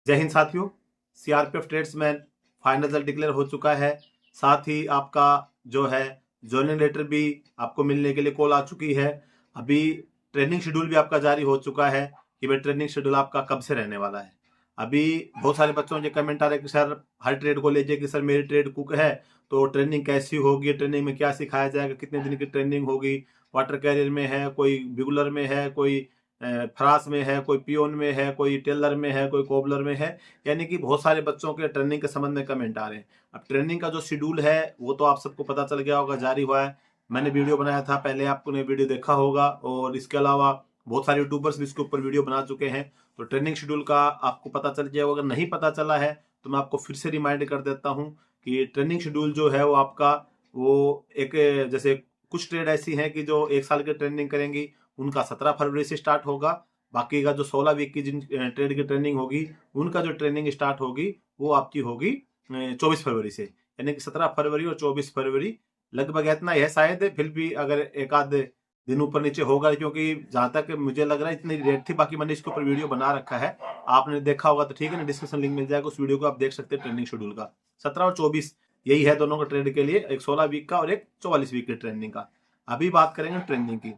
जय हिंद साथियों, CRPF tradesman final result declare हो चुका है। साथ ही आपका जो है ज्वाइनिंग लेटर भी आपको मिलने के लिए कॉल आ चुकी है। अभी ट्रेनिंग शेड्यूल भी आपका जारी हो चुका है कि भाई ट्रेनिंग शेड्यूल आपका कब से रहने वाला है। अभी बहुत सारे बच्चों के कमेंट आ रहे हैं कि सर हर ट्रेड को लीजिए कि सर मेरी ट्रेड कुक है तो ट्रेनिंग कैसी होगी, ट्रेनिंग में क्या सिखाया जाएगा, कितने दिन की ट्रेनिंग होगी, वाटर कैरियर में है, कोई बिगुलर में है, कोई फ्रास में है, कोई पियोन में है, कोई टेलर में है, कोई कोबलर में है। यानी कि बहुत सारे बच्चों के ट्रेनिंग के संबंध में कमेंट आ रहे हैं। अब ट्रेनिंग का जो शेड्यूल है वो तो आप सबको पता चल गया होगा, जारी हुआ है। मैंने वीडियो बनाया था, पहले आपने वीडियो देखा होगा, और इसके अलावा बहुत सारे यूट्यूबर्स भी इसके ऊपर वीडियो बना चुके हैं। तो ट्रेनिंग शेड्यूल का आपको पता चल गया होगा। अगर नहीं पता चला है तो मैं आपको फिर से रिमाइंड कर देता हूँ कि ट्रेनिंग शेड्यूल जो है वो आपका वो एक, जैसे कुछ ट्रेड ऐसी हैं कि जो 1 साल की ट्रेनिंग करेंगी उनका 17 फरवरी से स्टार्ट होगा। बाकी का जो 16 वीक की जिन ट्रेड की ट्रेनिंग होगी उनका जो ट्रेनिंग स्टार्ट होगी वो आपकी होगी 24 फरवरी से। यानी कि 17 फरवरी और 24 फरवरी लगभग इतना ही है शायद, फिर भी अगर एक आध दिन ऊपर नीचे होगा, क्योंकि जहां तक मुझे लग रहा है इतनी रेट थी। बाकी मैंने इसके ऊपर वीडियो बना रखा है, आपने देखा होगा तो ठीक है ना, डिस्क्रिप्शन लिंक मिल जाएगा, उस वीडियो को आप देख सकते हैं। ट्रेनिंग शेड्यूल का 17 और 24 यही है दोनों का ट्रेड के लिए, एक 16 वीक का और एक 44 वीक की ट्रेनिंग का। अभी बात करेंगे ट्रेनिंग की।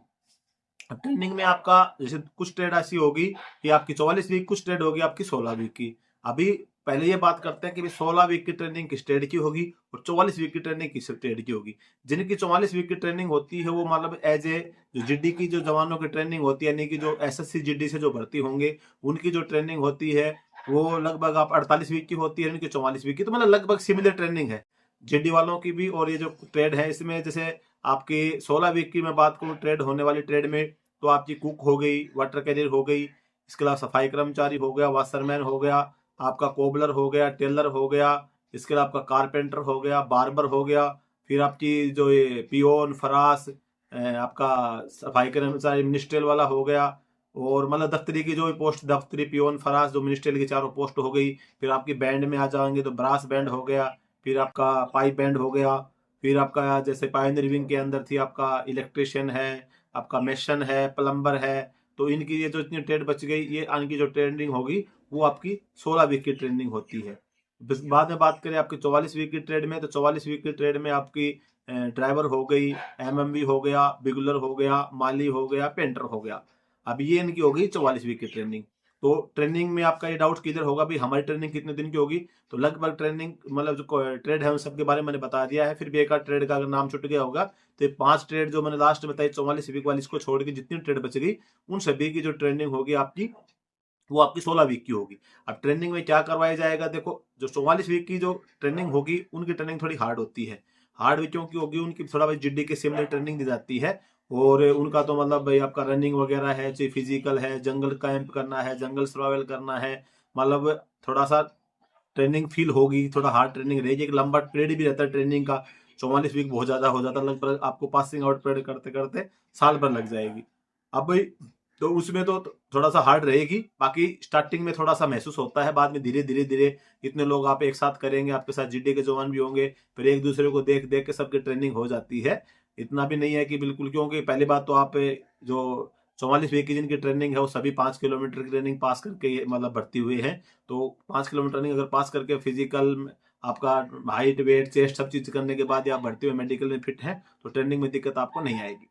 अब ट्रेनिंग में आपका जैसे कुछ ट्रेड ऐसी होगी कि आपकी 44 वीक, कुछ ट्रेड होगी आपकी 16 वीक की। अभी पहले ये बात करते हैं कि 16 वीक की ट्रेनिंग किस ट्रेड की होगी और 44 वीक की ट्रेनिंग किस ट्रेड की होगी। जिनकी 44 वीक की ट्रेनिंग होती है वो मतलब एज ए जो जीडी की जो जवानों की ट्रेनिंग होती है, यानी कि जो एसएससी जीडी से जो भर्ती होंगे उनकी जो ट्रेनिंग होती है वो लगभग आप 48 वीक की होती है, उनकी 44 वीक की। तो मतलब लगभग सिमिलर ट्रेनिंग है जीडी वालों की भी। और ये जो ट्रेड है इसमें जैसे आपकी 16 वीक की मैं बात करूँ ट्रेड होने वाली ट्रेड में, तो आपकी कुक हो गई, वाटर कैरियर हो गई, इसके अलावा सफाई कर्मचारी हो गया, वाशरमैन हो गया, आपका कोबलर हो गया, टेलर हो गया, इसके अलावा आपका कारपेंटर हो गया, बार्बर हो गया, फिर आपकी जो ये पियोन, फरास, आपका सफाई कर्मचारी मिनिस्ट्रियल वाला हो गया, और मतलब दफ्तरी की जो पोस्ट, दफ्तरी, पियोन, फरास, जो मिनिस्ट्रियल की चारों पोस्ट हो गई। फिर आपकी बैंड में आ जाएंगे तो ब्रास बैंड हो गया, फिर आपका पाइप बैंड हो गया, फिर आपका जैसे पायनियर विंग के अंदर थी आपका इलेक्ट्रिशियन है, आपका मेशन है, प्लम्बर है। तो इनकी ये जो इतनी ट्रेड बच गई, ये इनकी जो ट्रेनिंग होगी वो आपकी 16 वीक की ट्रेनिंग होती है। बाद में बात करें आपकी 44 वीक की ट्रेड में, तो 44 वीक की ट्रेड में आपकी ड्राइवर हो गई, एमएमवी हो गया, बिगुलर हो गया, माली हो गया, पेंटर हो गया। अब ये इनकी होगी 44 वीक की ट्रेनिंग। तो ट्रेनिंग में आपका ये डाउट क्लियर होगा भी हमारी ट्रेनिंग कितने दिन की होगी। तो लगभग ट्रेनिंग मतलब जो ट्रेड है उन सबके बारे में मैंने बता दिया है। फिर भी एक आध ट्रेड का अगर नाम छूट गया होगा तो 5 ट्रेड जो मैंने लास्ट में बताई 44 वीक वाली, इसको छोड़ के जितनी ट्रेड बच गई उन सभी की जो ट्रेनिंग होगी आपकी वो आपकी 16 वीक की होगी। अब ट्रेनिंग में क्या करवाया जाएगा, देखो जो 44 वीक की जो ट्रेनिंग होगी उनकी ट्रेनिंग थोड़ी हार्ड होती है। हार्ड भी क्योंकि होगी, उनकी थोड़ा भाई जिड्डी के सिमिलर ट्रेनिंग दी जाती है। और उनका तो मतलब भाई आपका रनिंग वगैरह है, चाहे फिजिकल है, जंगल कैंप करना है, जंगल सर्वाइवल करना है, मतलब थोड़ा सा ट्रेनिंग फील होगी, थोड़ा हार्ड ट्रेनिंग रहेगी। एक लंबा पीरियड भी रहता है ट्रेनिंग का। 44 वीक बहुत ज्यादा हो जाता है, लगभग आपको पासिंग आउट पीरियड करते करते साल भर लग जाएगी। अब भाई तो उसमें तो थोड़ा सा हार्ड रहेगी। बाकी स्टार्टिंग में थोड़ा सा महसूस होता है, बाद में धीरे धीरे धीरे इतने लोग आप एक साथ करेंगे, आपके साथ जीडी के जवान भी होंगे, फिर एक दूसरे को देख देख के सबकी ट्रेनिंग हो जाती है। इतना भी नहीं है कि बिल्कुल, क्योंकि पहली बात तो आप जो 44 वीक की जिनकी ट्रेनिंग है वो सभी 5 किलोमीटर की ट्रेनिंग पास करके मतलब भर्ती हुए हैं। तो 5 किलोमीटर रनिंग अगर पास करके फिजिकल आपका हाइट, वेट, चेस्ट सब चीज करने के बाद आप भर्ती हुए मेडिकल में फिट हैं तो ट्रेनिंग में दिक्कत आपको नहीं आएगी।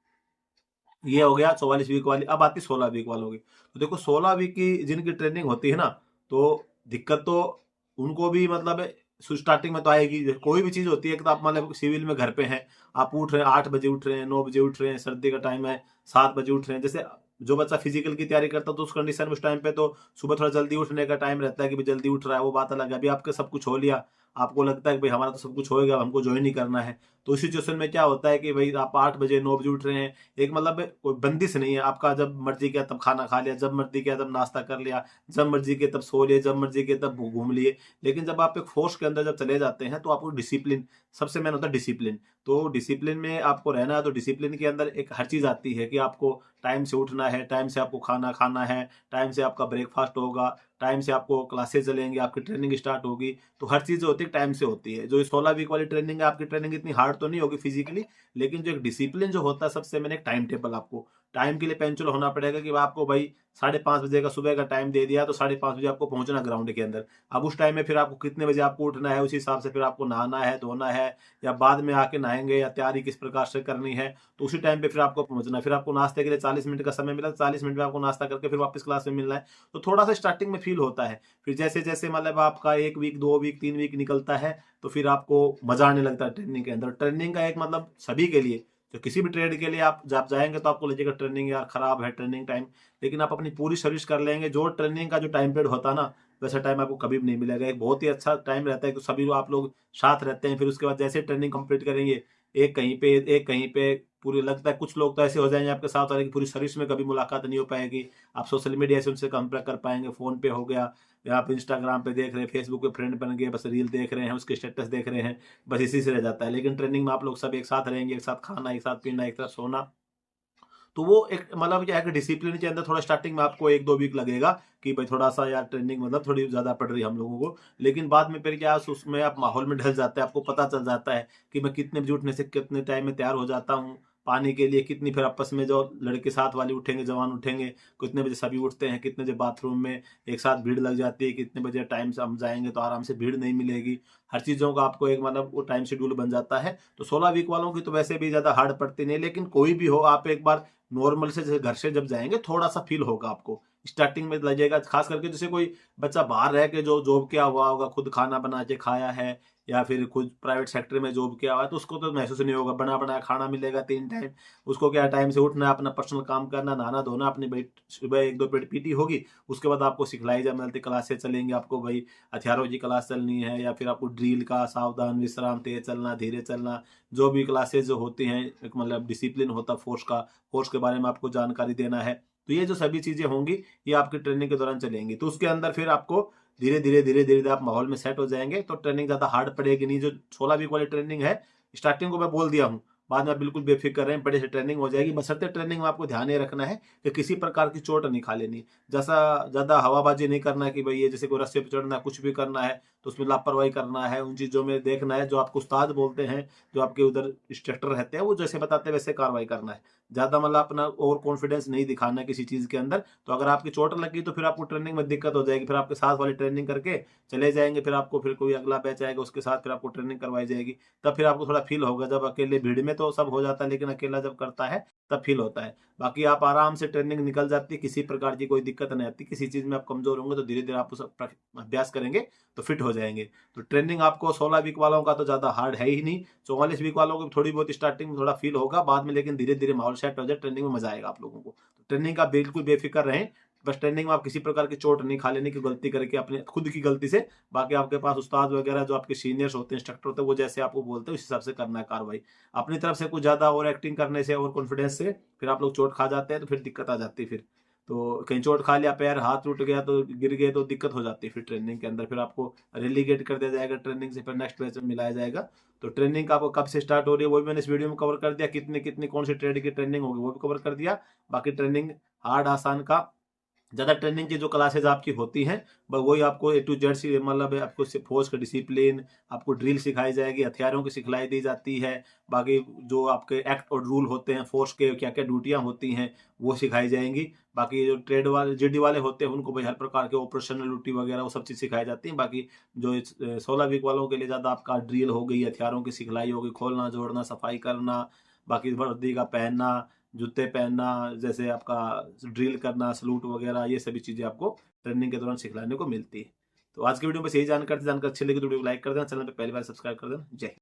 ये हो गया 44 वीक वाली। अब आती 16 वीक वालों की। तो देखो 16 वीक की जिनकी ट्रेनिंग होती है ना, तो दिक्कत तो उनको भी मतलब स्टार्टिंग में तो आएगी। कोई भी चीज होती है कि तो आप मतलब सिविल में घर पे हैं, आप उठ रहे हैं 8 बजे उठ रहे हैं, 9 बजे उठ रहे हैं, सर्दी का टाइम है 7 बजे उठ रहे हैं। जैसे जो बच्चा फिजिकल की तैयारी करता है तो उस कंडीशन में उस टाइम पे तो सुबह थोड़ा जल्दी उठने का टाइम रहता है कि जल्दी उठ रहा है, वो बात अलग है। अभी आपका सब कुछ हो लिया, आपको लगता है कि भाई हमारा तो सब कुछ होएगा, हमको ज्वाइन ही करना है। तो इस सिचुएशन में क्या होता है कि भाई आप 8 बजे 9 बजे उठ रहे हैं, एक मतलब कोई बंदिश नहीं है आपका, जब मर्जी किया तब खाना खा लिया, जब मर्जी किया तब नाश्ता कर लिया, जब मर्जी किया तब सो लिए, जब मर्जी किया तब घूम लिए। लेकिन जब आप एक फोर्स के अंदर जब चले जाते हैं तो आपको डिसिप्लिन सबसे मेन होता है, डिसिप्लिन। तो डिसिप्लिन में आपको रहना है। तो डिसिप्लिन के अंदर एक हर चीज आती है कि आपको टाइम से उठना है, टाइम से आपको खाना खाना है, टाइम से आपका ब्रेकफास्ट होगा, टाइम से आपको क्लासेस चलेंगे, आपकी ट्रेनिंग स्टार्ट होगी। तो हर चीज होती है टाइम से होती है। जो 16 वीक वाली ट्रेनिंग है, आपकी ट्रेनिंग इतनी हार्ड तो नहीं होगी फिजिकली, लेकिन जो एक डिसिप्लिन जो होता है सबसे मैंने एक टाइम टेबल, आपको टाइम के लिए पेंचुअल होना पड़ेगा कि आपको भाई 5:30 बजे का सुबह का टाइम दे दिया तो 5:30 बजे आपको पहुंचना ग्राउंड के अंदर। अब उस टाइम में फिर आपको कितने बजे आपको उठना है, उसी हिसाब से फिर आपको नहाना है, धोना है, या बाद में आके नहाएंगे, या तैयारी किस प्रकार से करनी है, तो उसी टाइम पे फिर आपको पहुंचना है। फिर आपको नाश्ते के लिए 40 मिनट का समय मिला, 40 मिनट में आपको नाश्ता करके फिर वापस क्लास में मिलना है। तो थोड़ा सा स्टार्टिंग में फील होता है, फिर जैसे जैसे मतलब आपका 1 वीक, 2 वीक, 3 वीक निकलता है तो फिर आपको मजा आने लगता है ट्रेनिंग के अंदर। ट्रेनिंग का एक मतलब सभी के लिए, तो किसी भी ट्रेड के लिए आप जब जाएंगे तो आपको लगेगा ट्रेनिंग यार खराब है ट्रेनिंग टाइम, लेकिन आप अपनी पूरी सर्विस कर लेंगे। जो ट्रेनिंग का जो टाइम पीरियड होता है ना, वैसा टाइम आपको कभी भी नहीं मिलेगा। एक बहुत ही अच्छा टाइम रहता है कि सभी लोग आप लोग साथ रहते हैं। फिर उसके बाद जैसे ट्रेनिंग कंप्लीट करेंगे, एक कहीं पे, पूरी लगता है कुछ लोग तो ऐसे हो जाएंगे आपके साथ वाले की पूरी सर्विस में कभी मुलाकात नहीं हो पाएगी। आप सोशल मीडिया से उनसे कंपेयर कर पाएंगे, फोन पे हो गया, या आप इंस्टाग्राम पे देख रहे हैं, फेसबुक पे फ्रेंड बन गए, बस रील देख रहे हैं, उसके स्टेटस देख रहे हैं, बस इसी से रह जाता है। लेकिन ट्रेनिंग में आप लोग सब एक साथ रहेंगे, एक साथ खाना, एक साथ पीना, एक साथ सोना, तो वो एक मतलब क्या है कि डिसिप्लिन के अंदर थोड़ा स्टार्टिंग में आपको 1-2 वीक लगेगा कि भाई थोड़ा सा यार ट्रेनिंग मतलब थोड़ी ज्यादा पड़ रही है हम लोगों को। लेकिन बाद में फिर क्या है, उसमें आप माहौल में ढल जाते हैं, आपको पता चल जाता है कि मैं कितने बजे उठने से कितने टाइम में तैयार हो जाता हूँ पानी के लिए, कितनी फिर आपस में जो लड़के साथ वाले उठेंगे, जवान उठेंगे, कितने बजे सभी उठते हैं, कितने बजे बाथरूम में एक साथ भीड़ लग जाती है, कितने बजे टाइम से हम जाएंगे तो आराम से भीड़ नहीं मिलेगी। हर चीजों का आपको एक मतलब वो टाइम शेड्यूल बन जाता है। तो 16 वीक वालों की तो वैसे भी ज्यादा हार्ड पड़ती नहीं, लेकिन कोई भी हो आप एक बार नॉर्मल से जैसे घर से जब जाएंगे थोड़ा सा फील होगा आपको, स्टार्टिंग में लगेगा। खास करके जैसे कोई बच्चा बाहर रह के जो जॉब किया हुआ होगा, खुद खाना बना के खाया है, या फिर खुद प्राइवेट सेक्टर में जॉब किया हुआ है, तो उसको तो महसूस नहीं होगा। बना बनाया खाना मिलेगा 3 टाइम, उसको क्या टाइम से उठना है, अपना पर्सनल काम करना, नहाना धोना, अपनी भाई सुबह 1-2 पीरियड पीटी होगी, उसके बाद आपको सिखलाई जा मिलती, क्लासेस चलेंगी, आपको भाई हथियारों की क्लास चलनी है, या फिर आपको ड्रिल का, सावधान, विश्राम, तेज चलना, धीरे चलना, जो भी क्लासेस जो होती हैं, एक मतलब डिसिप्लिन होता है फोर्स का, कोर्स के बारे में आपको जानकारी देना है। तो ये जो सभी चीजें होंगी ये आपकी ट्रेनिंग के दौरान चलेंगी। तो उसके अंदर फिर आपको धीरे धीरे आप माहौल में सेट हो जाएंगे, तो ट्रेनिंग ज्यादा हार्ड पड़ेगी नहीं। जो 16 वीक वाली ट्रेनिंग है, स्टार्टिंग को मैं बोल दिया हूँ, बाद में आप बिल्कुल बेफिक्र रहें, बड़े से ट्रेनिंग हो जाएगी। बशर्ते ट्रेनिंग में आपको ध्यान ये रखना है कि किसी प्रकार की चोट नहीं खा लेनी, जैसा ज्यादा हवाबाजी नहीं करना है कि भाई ये जैसे कोई रस्से पे चढ़ना है, कुछ भी करना है तो उसमें लापरवाही करना है। उन चीजों में देखना है, जो आपको उस्ताद बोलते हैं, जो आपके उधर इंस्ट्रक्टर रहते हैं, वो जैसे बताते हैं वैसे कार्रवाई करना है। ज्यादा मतलब अपना ओवर कॉन्फिडेंस नहीं दिखाना है किसी चीज के अंदर। तो अगर आपकी चोट लगी तो फिर आपको ट्रेनिंग में दिक्कत हो जाएगी, फिर आपके साथ वाली ट्रेनिंग करके चले जाएंगे, फिर आपको फिर कोई अगला बैच आएगा उसके साथ फिर आपको ट्रेनिंग करवाई जाएगी। तब फिर आपको थोड़ा फील होगा। जब अकेले भीड़ में तो सब हो जाता है, लेकिन अकेला जब करता है तब फील होता है। बाकी आप आराम से ट्रेनिंग निकल जाती है, किसी प्रकार की कोई दिक्कत नहीं आती। किसी चीज में आप कमजोर होंगे तो धीरे धीरे आप उस अभ्यास करेंगे तो फिट हो जाएंगे। तो ट्रेनिंग आपको 16 वीक वालों का तो ज्यादा हार्ड है ही नहीं, 44 वीक वालों को थोड़ी बहुत स्टार्टिंग में थोड़ा फील होगा, बाद में लेकिन धीरे धीरे माहौल सेट हो जाए, ट्रेनिंग में मजा आएगा आप लोगों को। तो ट्रेनिंग का बिल्कुल बेफिक्र रहें। बस ट्रेनिंग में आप किसी प्रकार की चोट नहीं खा लेने की, गलती करके अपने खुद की गलती से। बाकी आपके पास उस्ताद वगैरह जो आपके सीनियर्स होते हैं, इंस्ट्रक्टर होते हैं, वो जैसे आपको बोलते हैं उस हिसाब से करना है कार्रवाई। अपनी तरफ से कुछ ज्यादा ओवर एक्टिंग करने से, ओवर कॉन्फिडेंस से फिर आप लोग चोट खा जाते हैं, तो फिर दिक्कत आ जाती है। फिर तो कहीं चोट खा लिया, पैर हाथ टूट गया, तो गिर गए, तो दिक्कत हो जाती है। फिर ट्रेनिंग के अंदर फिर आपको रेलीगेट कर दिया जाएगा ट्रेनिंग से, फिर नेक्स्ट बैच में मिलाया जाएगा। तो ट्रेनिंग का आपको कब से स्टार्ट हो रही है वो भी मैंने इस वीडियो में कवर कर दिया, कितने कितने कौन सी ट्रेड की ट्रेनिंग होगी वो भी कवर कर दिया। बाकी ट्रेनिंग हार्ड आसान का ज्यादा ट्रेनिंग की जो क्लासेज आपकी होती हैं, वही आपको A to Z से मतलब आपको फोर्स का डिसिप्लिन, आपको ड्रिल सिखाई जाएगी, हथियारों की सिखलाई दी जाती है। बाकी जो आपके एक्ट और रूल होते हैं फोर्स के, क्या क्या ड्यूटियां होती हैं वो सिखाई जाएंगी। बाकी जो ट्रेड वाले GD वाले होते हैं उनको भाई हर प्रकार के ऑपरेशनल ड्यूटी वगैरह वो सब चीज सिखाई जाती है। बाकी जो 16 वीक वालों के लिए ज्यादा आपका ड्रिल हो गई, हथियारों की सिखलाई हो गई, खोलना जोड़ना, सफाई करना, बाकी वर्दी का पहनना, जूते पहनना, जैसे आपका ड्रिल करना, सलूट वगैरह, ये सभी चीजें आपको ट्रेनिंग के दौरान सिखलाने को मिलती है। तो आज की वीडियो में बस यही जानकारी अच्छी लगी तो वीडियो को लाइक कर देना, चैनल पे पहली बार सब्सक्राइब कर देना। जय हिंद।